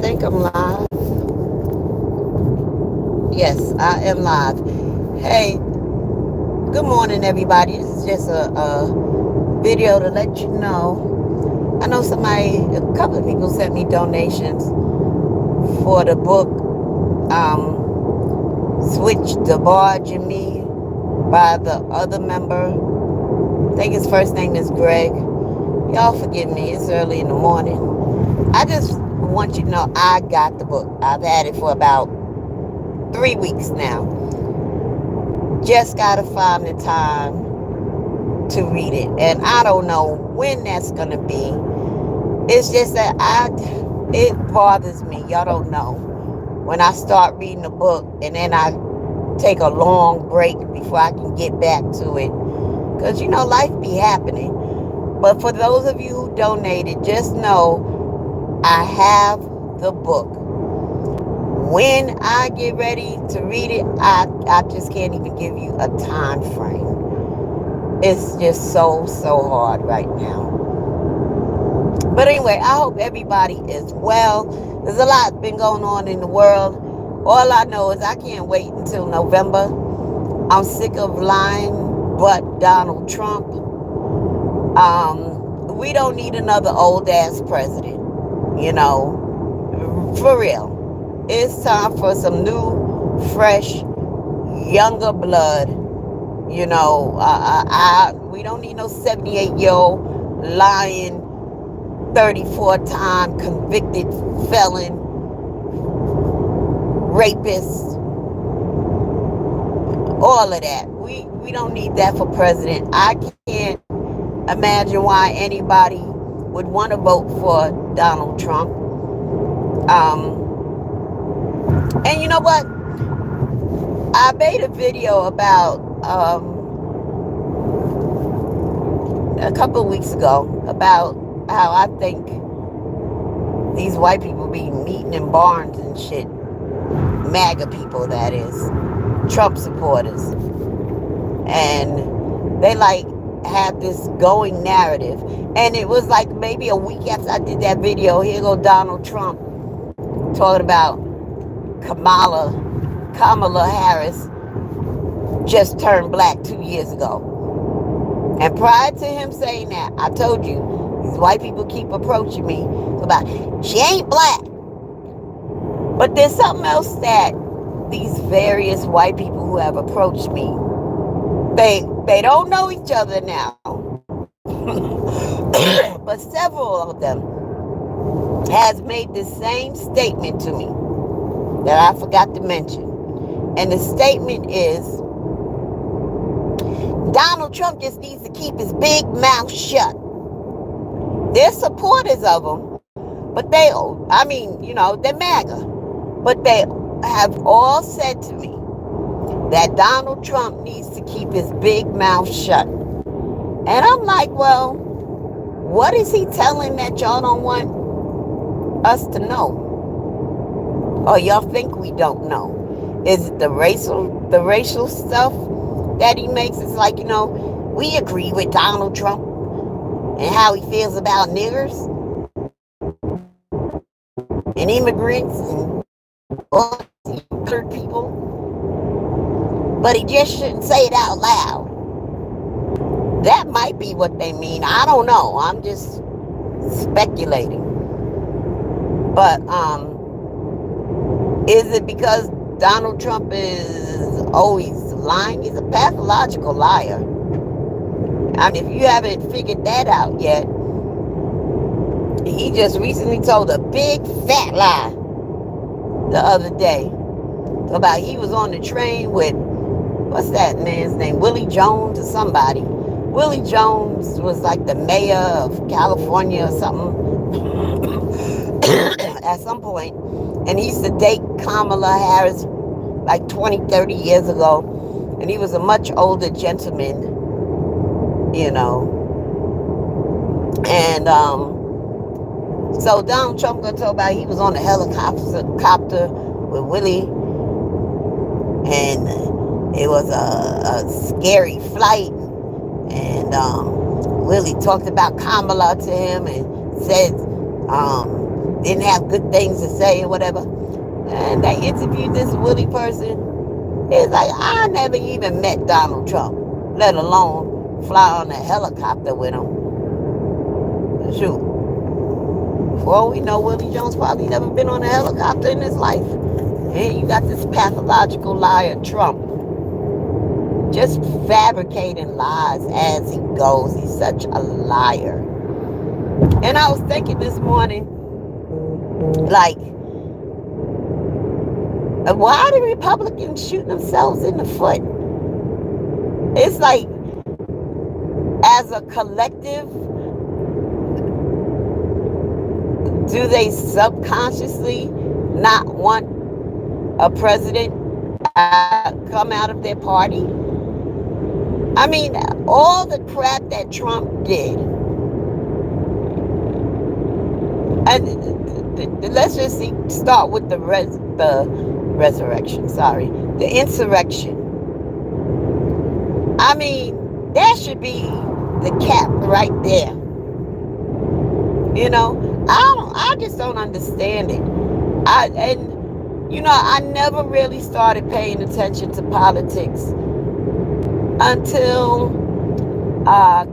think I'm live. Yes, I am live. Hey, good morning, everybody. This is just a video to let you know. I know a couple of people sent me donations for the book, Switch the Barge and Me by the other member. I think his first name is Greg. Y'all forgive me, it's early in the morning. I just want you to know I got the book. I've had it for about 3 weeks now. Just gotta find the time to read it, and I don't know when that's gonna be. It's just that it bothers me. Y'all don't know when I start reading a book and then I take a long break before I can get back to it, because life be happening. But for those of you who donated, just know I have the book. When I get ready to read it, I just can't even give you a time frame. It's just so hard right now. But anyway, I hope everybody is well. There's a lot been going on in the world. All I know is I can't wait until November. I'm sick of lying but Donald Trump. We don't need another old ass president. For real. It's time for some new, fresh, younger blood. We don't need no 78-year-old lying, 34-time convicted felon, rapist, all of that. We don't need that for president. I can't imagine why anybody would want to vote for Donald Trump. And you know what? I made a video about a couple of weeks ago about how I think these white people be meeting in barns and shit. MAGA people, that is. Trump supporters. And they have this going narrative. And it was maybe a week after I did that video, here go Donald Trump talking about Kamala Harris just turned black 2 years ago. And prior to him saying that, I told you, these white people keep approaching me about, she ain't black. But there's something else that these various white people who have approached me, they don't know each other now. But several of them has made the same statement to me that I forgot to mention. And the statement is, Donald Trump just needs to keep his big mouth shut. They're supporters of him, but they're MAGA. But they have all said to me that Donald Trump needs to keep his big mouth shut. And I'm like, well, what is he telling that y'all don't want us to know? Or y'all think we don't know? Is it the racial stuff that he makes? It's we agree with Donald Trump and how he feels about niggers and immigrants and all these colored people, but he just shouldn't say it out loud. That might be what they mean. I don't know. I'm just speculating. But is it because Donald Trump is always lying? He's a pathological liar. I mean, if you haven't figured that out yet, he just recently told a big fat lie the other day about he was on the train with, what's that man's name? Willie Jones or somebody. Willie Jones was the mayor of California or something at some point. And he used to date Kamala Harris 20, 30 years ago. And he was a much older gentleman, And so Donald Trump gonna talk about he was on a helicopter with Willie, and it was a scary flight. And Willie talked about Kamala to him and said didn't have good things to say or whatever. And they interviewed this Willie person. It's like, I never even met Donald Trump, let alone fly on a helicopter with him. Shoot. For all we know, Willie Jones probably never been on a helicopter in his life. And you got this pathological liar, Trump, just fabricating lies as he goes. He's such a liar. And I was thinking this morning, like, why are the Republicans shooting themselves in the foot? It's like, as a collective, do they subconsciously not want a president come out of their party? I mean, all the crap that Trump did. And let's just start with the resurrection. Sorry, the insurrection. I mean, that should be the cap right there. You know, I just don't understand it. I never really started paying attention to politics until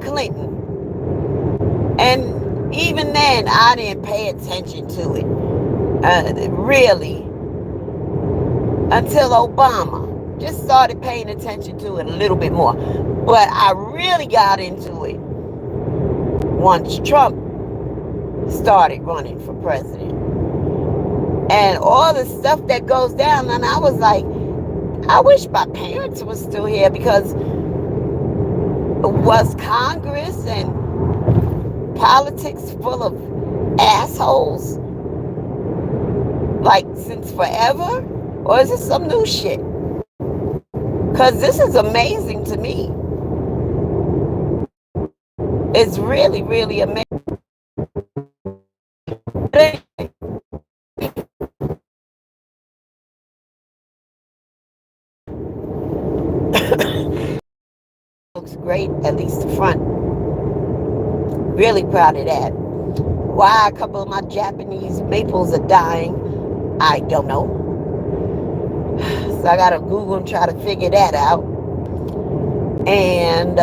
Clinton. And even then, I didn't pay attention to it, really, until Obama. Just started paying attention to it a little bit more. But I really got into it once Trump started running for president. And all the stuff that goes down, and I was like, I wish my parents were still here, because was Congress and politics full of assholes like since forever? Or is this some new shit? Because this is amazing to me. It's really, really amazing. Looks great, at least the front. Really proud of that. Why a couple of my Japanese maples are dying, I don't know. So I gotta Google and try to figure that out. And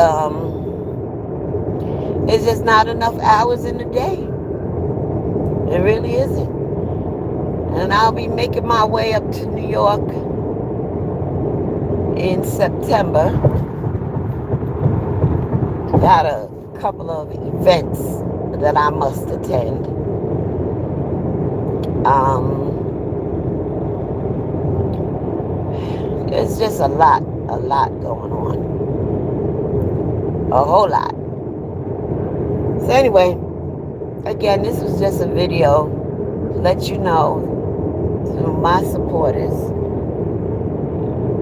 it's just not enough hours in the day. It really isn't. And I'll be making my way up to New York in September. Got a couple of events that I must attend. It's just a lot going on. A whole lot. So anyway, again, this was just a video to let you know, to my supporters,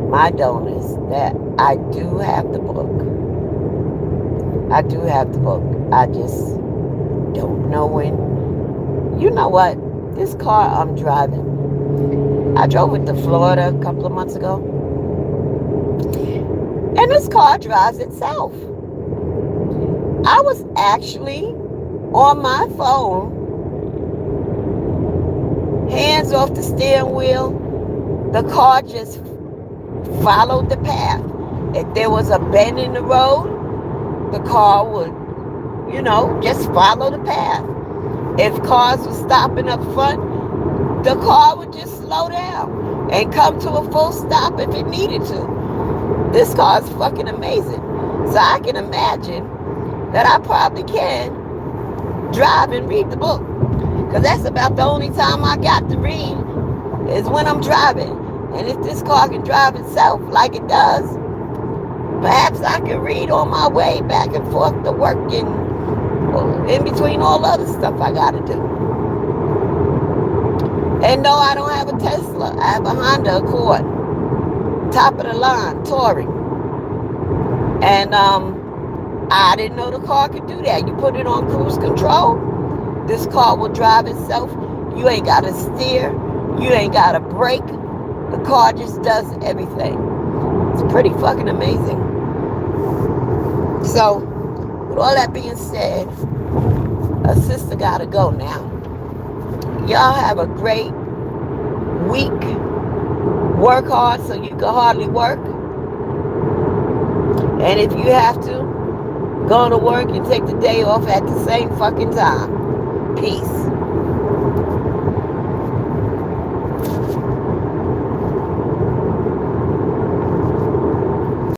my donors, that I do have the book. I do have the book. I just don't know when. You know what? This car I'm driving, I drove it to Florida a couple of months ago. And this car drives itself. I was actually on my phone, hands off the steering wheel. The car just followed the path. If there was a bend in the road, the car would, just follow the path. If cars were stopping up front, the car would just slow down and come to a full stop if it needed to. This car is fucking amazing. So I can imagine that I probably can drive and read the book. Because that's about the only time I got to read is when I'm driving. And if this car can drive itself like it does, perhaps I can read on my way back and forth to work and in between all other stuff I got to do. And no, I don't have a Tesla. I have a Honda Accord. Top of the line, Touring. And I didn't know the car could do that. You put it on cruise control, this car will drive itself. You ain't got to steer. You ain't got to brake. The car just does everything. It's pretty fucking amazing. So, with all that being said, a sister got to go now. Y'all have a great week. Work hard so you can hardly work. And if you have to, go to work and take the day off at the same fucking time. Peace.